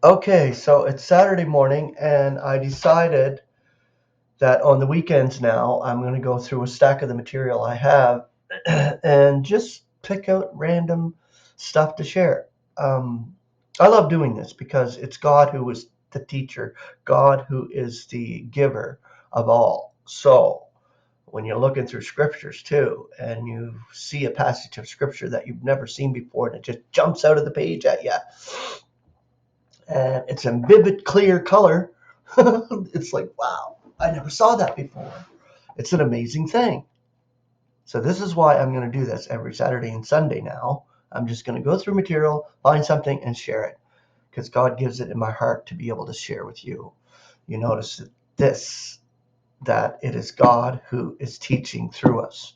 Okay, so it's Saturday morning, and I decided that on the weekends now I'm going to go through a stack of the material I have and just pick out random stuff to share. Um, I love doing this because it's God who is the teacher, God who is the giver of all. So when you're looking through scriptures too, and you see a passage of scripture that you've never seen before, and it just jumps out of the page at you, and it's in vivid, clear color. It's like, wow, I never saw that before. It's an amazing thing. So this is why I'm going to do this every Saturday and Sunday now. I'm just going to go through material, find something, and share it because God gives it in my heart to be able to share with you. You notice this, that it is God who is teaching through us.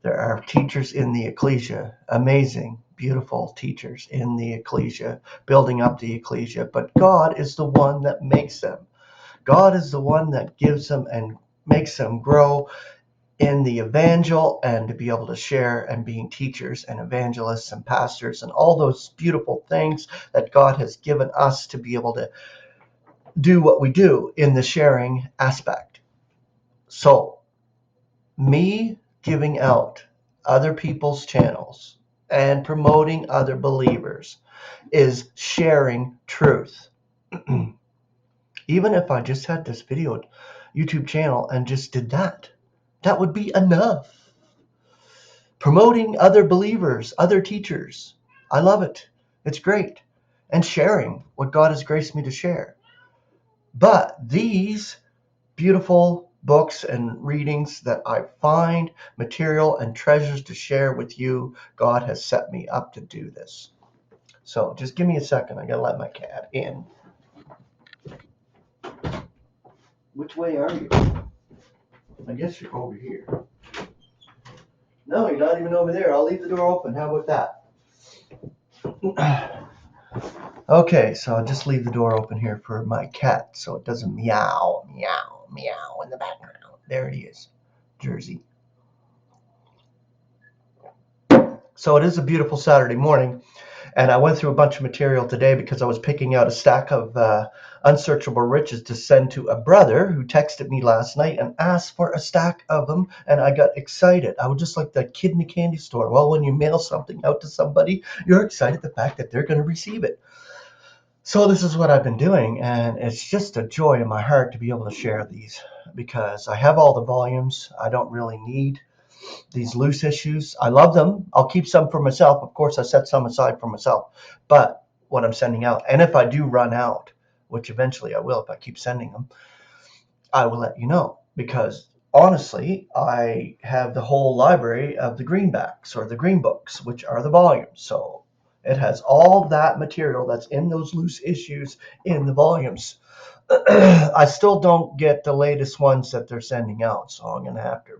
There are teachers in the ecclesia, amazing, beautiful teachers in the ecclesia, building up the ecclesia, but God is the one that makes them. God is the one that gives them and makes them grow in the evangel and to be able to share and being teachers and evangelists and pastors and all those beautiful things that God has given us to be able to do what we do in the sharing aspect. So, me giving out other people's channels and promoting other believers is sharing truth. Even if I just had this video YouTube channel and just did that, that would be enough. Promoting other believers, other teachers. I love it. It's great. And sharing what God has graced me to share. But these beautiful books and readings that I find, material and treasures to share with you, God has set me up to do this. So just give me a second. I gotta let my cat in. Which way are you? I guess you're over here. No, you're not even over there. I'll leave the door open. How about that? Okay, so I'll just leave the door open here for my cat so it doesn't meow, meow, meow in the background. There it is, Jersey. So it is a beautiful Saturday morning, and I went through a bunch of material today because I was picking out a stack of unsearchable riches to send to a brother who texted me last night and asked for a stack of them, and I got excited. I was just like that kid in the candy store. Well, when you mail something out to somebody, you're excited the fact that they're going to receive it. So this is what I've been doing, and it's just a joy in my heart to be able to share these because I have all the volumes. I don't really need these loose issues. I love them. I'll keep some for myself. Of course, I set some aside for myself. But what I'm sending out, and if I do run out, which eventually I will if I keep sending them, I will let you know because honestly, I have the whole library of the greenbacks or the green books, which are the volumes. So it has all that material that's in those loose issues in the volumes. I still don't get the latest ones that they're sending out, so I'm going to have to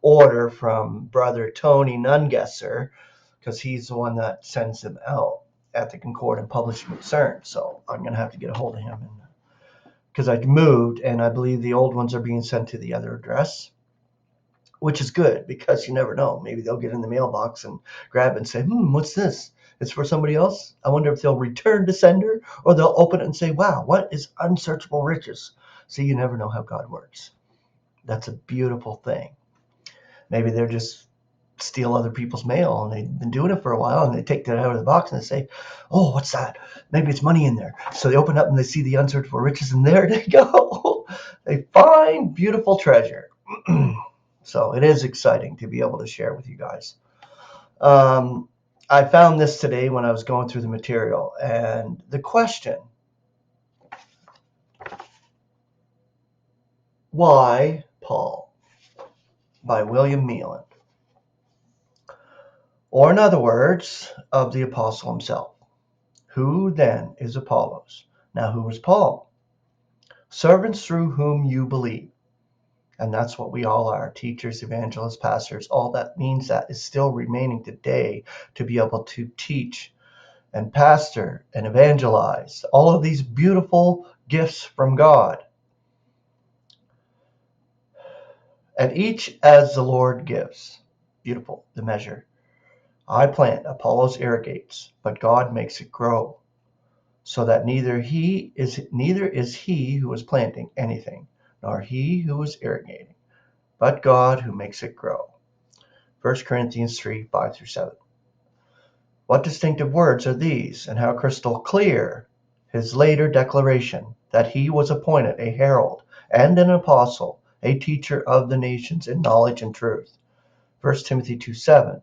reorder from brother Tony Nungesser because he's the one that sends them out at the Concordant Publishing Concern. So I'm going to have to get a hold of him because I moved and I believe the old ones are being sent to the other address, which is good because you never know. Maybe they'll get in the mailbox and grab it and say, what's this? It's for somebody else. I wonder if they'll return to sender or they'll open it and say, wow, what is unsearchable riches? So you never know how God works. That's a beautiful thing. Maybe they're just steal other people's mail and they've been doing it for a while and they take that out of the box and they say, oh, what's that? Maybe it's money in there. So they open up and they see the unsearchable riches and there they go. They find beautiful treasure. So it is exciting to be able to share with you guys. Um, I found this today when I was going through the material and the question, why Paul by William Meelan? Or in other words, of the apostle himself. Who then is Apollos? Now, who is Paul? Servants through whom you believe. And that's what we all are, teachers, evangelists, pastors. All that means that is still remaining today to be able to teach and pastor and evangelize. All of these beautiful gifts from God. And each as the Lord gives. Beautiful, the measure. I plant, Apollos irrigates, but God makes it grow. so that neither is he who is planting anything, nor he who is irrigating, but God who makes it grow. 1 Corinthians 3:5-7. What distinctive words are these, and how crystal clear his later declaration that he was appointed a herald and an apostle, a teacher of the nations in knowledge and truth. 1 Timothy 2:7.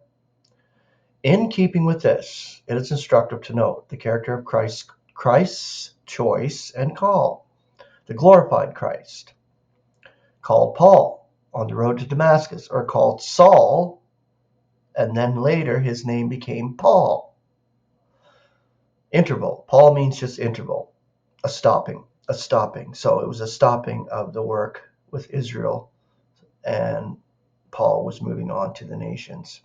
In keeping with this, it is instructive to note the character of Christ's choice and call. The glorified Christ, called Paul on the road to Damascus, or called Saul, and then later his name became Paul. Interval. Paul means just interval, a stopping. So it was a stopping of the work with Israel, and Paul was moving on to the nations.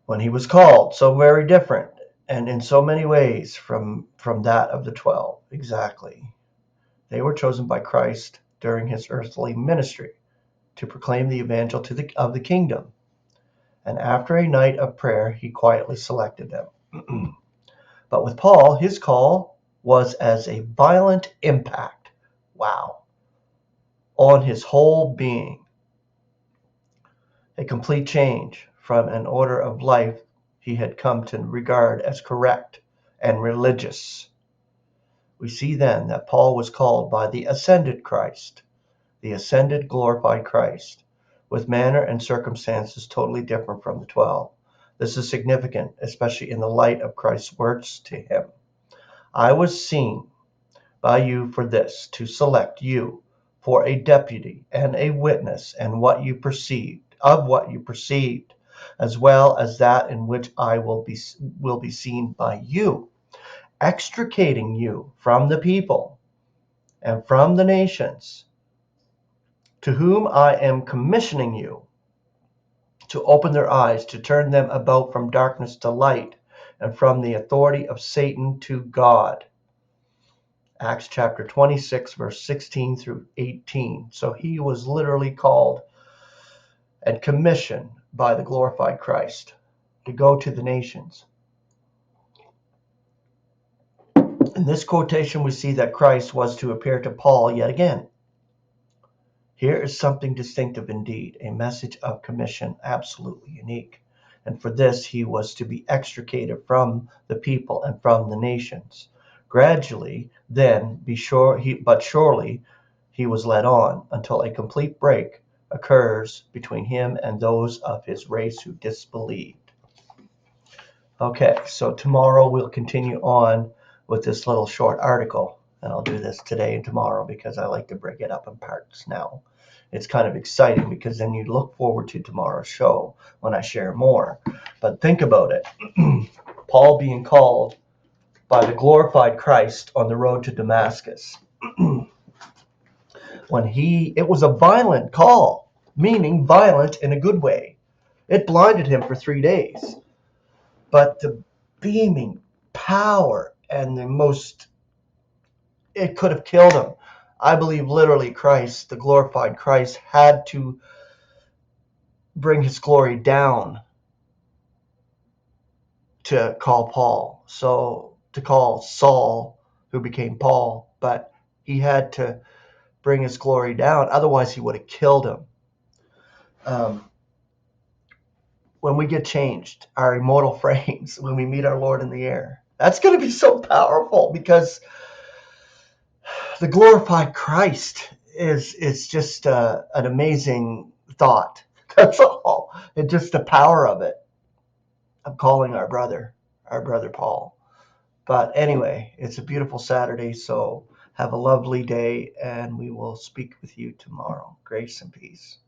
When he was called, so very different, and in so many ways from that of the 12. Exactly. They were chosen by Christ during his earthly ministry to proclaim the evangel of the kingdom. And after a night of prayer, he quietly selected them. But with Paul, his call was as a violent impact, wow, on his whole being. A complete change from an order of life he had come to regard as correct and religious. We see then that Paul was called by the ascended Christ, the ascended glorified Christ, with manner and circumstances totally different from the 12. This is significant, especially in the light of Christ's words to him. I was seen by you for this, to select you for a deputy and a witness of what you perceived, as well as that in which I will be seen by you, extricating you from the people and from the nations, to whom I am commissioning you, to open their eyes, to turn them about from darkness to light, and from the authority of Satan to God. Acts chapter 26, verse 16-18. So he was literally called and commissioned by the glorified Christ to go to the nations. In this quotation, we see that Christ was to appear to Paul yet again. Here is something distinctive indeed, a message of commission, absolutely unique. And for this, he was to be extricated from the people and from the nations. Gradually, then, surely, he was led on until a complete break occurs between him and those of his race who disbelieved. Okay, so tomorrow we'll continue on with this little short article, and I'll do this today and tomorrow because I like to break it up in parts now. It's kind of exciting because then you look forward to tomorrow's show when I share more. But think about it. Paul being called by the glorified Christ on the road to Damascus. It was a violent call, meaning violent in a good way. It blinded him for 3 days. But the beaming power and it could have killed him. I believe literally Christ, the glorified Christ, had to bring his glory down to call Paul. So to call Saul, who became Paul, but he had to bring his glory down. Otherwise, he would have killed him. When we get changed, our immortal frames, when we meet our Lord in the air, that's going to be so powerful because the glorified Christ is just an amazing thought. That's all. And just the power of it. I'm calling our brother Paul. But anyway, it's a beautiful Saturday, so have a lovely day, and we will speak with you tomorrow. Grace and peace.